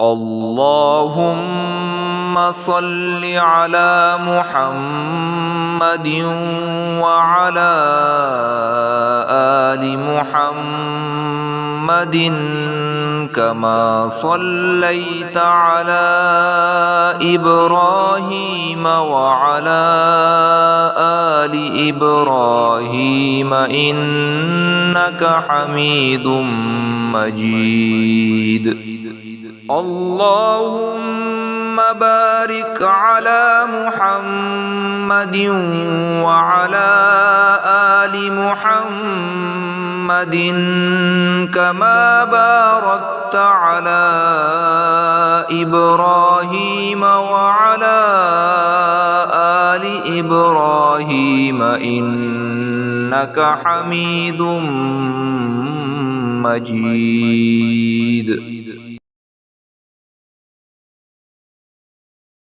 اللهم صل على محمد وعلى آل محمد كما صليت على إبراهيم وعلى آل إبراهيم إنك حميد مجيد. اللهم بارك على محمد وعلى آل محمد كما باركت على إبراهيم وعلى آل إبراهيم إنك حميد مجيد.